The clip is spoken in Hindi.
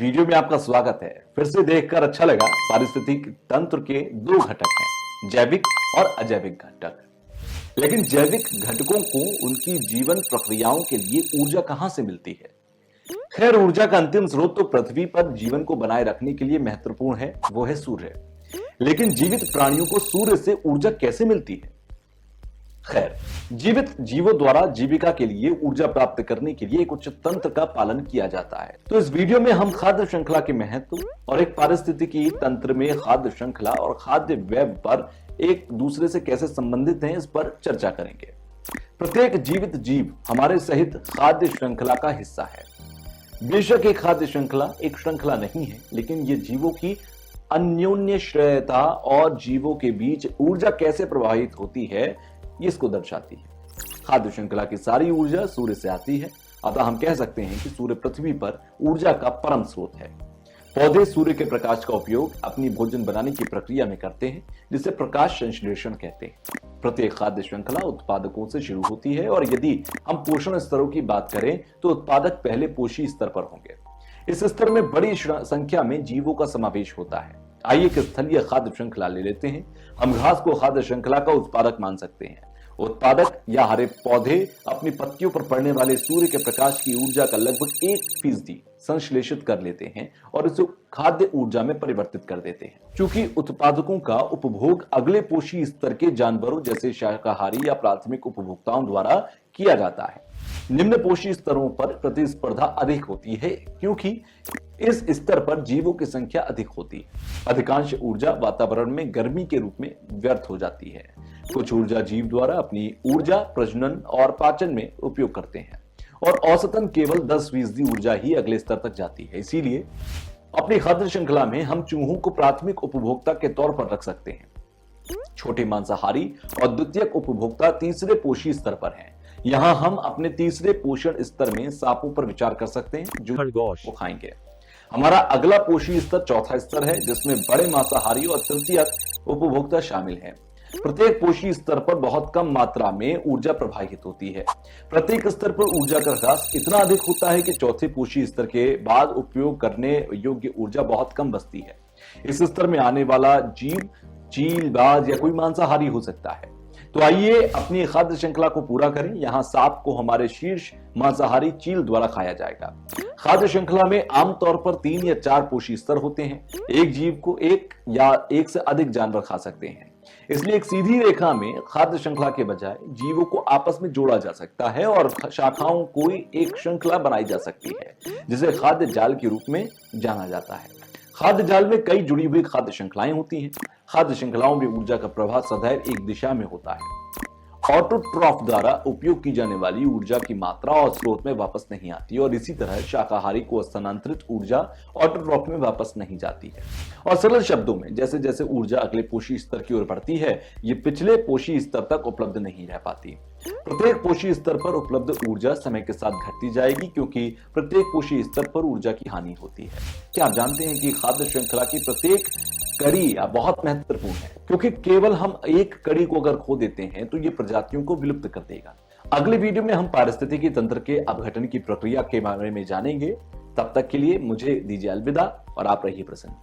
वीडियो में आपका स्वागत है। फिर से देखकर अच्छा लगा। पारिस्थितिक तंत्र के दो घटक हैं, जैविक और अजैविक घटक। लेकिन जैविक घटकों को उनकी जीवन प्रक्रियाओं के लिए ऊर्जा कहां से मिलती है? खैर, ऊर्जा का अंतिम स्रोत तो पृथ्वी पर जीवन को बनाए रखने के लिए महत्वपूर्ण है, वो है सूर्य। लेकिन जीवित प्राणियों को सूर्य से ऊर्जा कैसे मिलती है? खैर, जीवित जीवों द्वारा जीविका के लिए ऊर्जा प्राप्त करने के लिए एक उच्च तंत्र का पालन किया जाता है। तो इस वीडियो में हम खाद्य श्रृंखला के महत्व और एक पारिस्थितिकी तंत्र में खाद्य श्रृंखला और खाद्य वेब पर एक दूसरे से कैसे संबंधित हैं, इस पर चर्चा करेंगे। प्रत्येक जीवित जीव हमारे सहित खाद्य श्रृंखला का हिस्सा है। बेशक एक खाद्य श्रृंखला एक श्रृंखला नहीं है, लेकिन ये जीवों की अन्योन्याश्रयता और जीवों के बीच ऊर्जा कैसे प्रवाहित होती है, इसको दर्शाती है। खाद्य श्रृंखला की सारी ऊर्जा सूर्य से आती है, अतः हम कह सकते हैं कि सूर्य पृथ्वी पर ऊर्जा का परम स्रोत है। पौधे सूर्य के प्रकाश का उपयोग अपनी भोजन बनाने की प्रक्रिया में करते हैं, जिसे प्रकाश संश्लेषण कहते हैं। प्रत्येक खाद्य श्रृंखला उत्पादकों से शुरू होती है, और यदि हम पोषण स्तरों की बात करें तो उत्पादक पहले पोषी स्तर पर होंगे। इस स्तर में बड़ी संख्या में जीवों का समावेश होता है। आइए एक स्थलीय खाद्य श्रृंखला ले लेते हैं। हम घास को खाद्य श्रृंखला का उत्पादक मान सकते हैं। उत्पादक या हरे पौधे अपनी पत्तियों पर पड़ने वाले सूर्य के प्रकाश की ऊर्जा का लगभग 1% संश्लेषित कर लेते हैं और इसे खाद्य ऊर्जा में परिवर्तित कर देते हैं। चूंकि उत्पादकों का उपभोग अगले पोषी स्तर के जानवरों जैसे शाकाहारी या प्राथमिक उपभोक्ताओं द्वारा किया जाता है, निम्न पोषी स्तरों पर प्रतिस्पर्धा अधिक होती है, क्योंकि इस स्तर पर जीवों की संख्या अधिक होती है। अधिकांश ऊर्जा वातावरण में गर्मी के रूप में व्यर्थ हो जाती है। कुछ ऊर्जा जीव द्वारा अपनी ऊर्जा प्रजनन और पाचन में उपयोग करते हैं, और औसतन केवल 10% ऊर्जा ही अगले स्तर तक जाती है। इसीलिए अपनी खाद्य श्रृंखला में हम चूहों को प्राथमिक उपभोक्ता के तौर पर रख सकते हैं। छोटे मांसाहारी और द्वितीयक उपभोक्ता तीसरे पोषी स्तर पर हैं। यहाँ हम अपने तीसरे पोषण स्तर में सांपों पर विचार कर सकते हैं, जो खरगोश को खाएंगे। हमारा अगला पोषी स्तर चौथा स्तर है, जिसमें बड़े मांसाहारी और तृतीयक उपभोक्ता शामिल हैं। प्रत्येक पोषी स्तर पर बहुत कम मात्रा में ऊर्जा प्रवाहित होती है। प्रत्येक स्तर पर ऊर्जा का ह्रास इतना अधिक होता है कि चौथे पोषी स्तर के बाद उपयोग करने योग्य ऊर्जा बहुत कम बचती है। इस स्तर में आने वाला जीव चील, बाज या कोई मांसाहारी हो सकता है। तो आइए अपनी खाद्य श्रृंखला को पूरा करें। यहाँ सांप को हमारे शीर्ष मांसाहारी चील द्वारा खाया जाएगा। खाद्य श्रृंखला में आमतौर पर 3 या 4 पोषी स्तर होते हैं। एक जीव को एक या एक से अधिक जानवर खा सकते हैं। इसलिए एक सीधी रेखा में खाद्य श्रृंखला के बजाय जीवों को आपस में जोड़ा जा सकता है और शाखाओं को एक श्रृंखला बनाई जा सकती है, जिसे खाद्य जाल के रूप में जाना जाता है। खाद्य जाल में कई जुड़ी हुई खाद्य श्रृंखलाएं होती हैं। खाद्य श्रृंखलाओं में ऊर्जा का प्रवाह सदैव एक दिशा में होता है। ऑटोट्रॉफ द्वारा उपयोग की जाने वाली ऊर्जा की मात्रा और स्रोत में वापस नहीं आती, और इसी तरह शाकाहारी को स्थानांतरित ऊर्जा ऑटोट्रॉफ में वापस नहीं जाती है। और सरल शब्दों में, जैसे जैसे ऊर्जा अगले पोषी स्तर की ओर बढ़ती है, ये पिछले पोषी स्तर तक उपलब्ध नहीं रह पाती। प्रत्येक पोषी स्तर पर उपलब्ध ऊर्जा समय के साथ घटती जाएगी, क्योंकि प्रत्येक पोषी स्तर पर ऊर्जा की हानि होती है। क्या आप जानते हैं कि खाद्य श्रृंखला की प्रत्येक कड़ी बहुत महत्वपूर्ण है, क्योंकि केवल हम एक कड़ी को अगर खो देते हैं तो ये प्रजातियों को विलुप्त कर देगा। अगले वीडियो में हम पारिस्थितिकी तंत्र के अपघटन की प्रक्रिया के बारे में जानेंगे। तब तक के लिए मुझे दीजिए अलविदा, और आप रहिए प्रसन्न।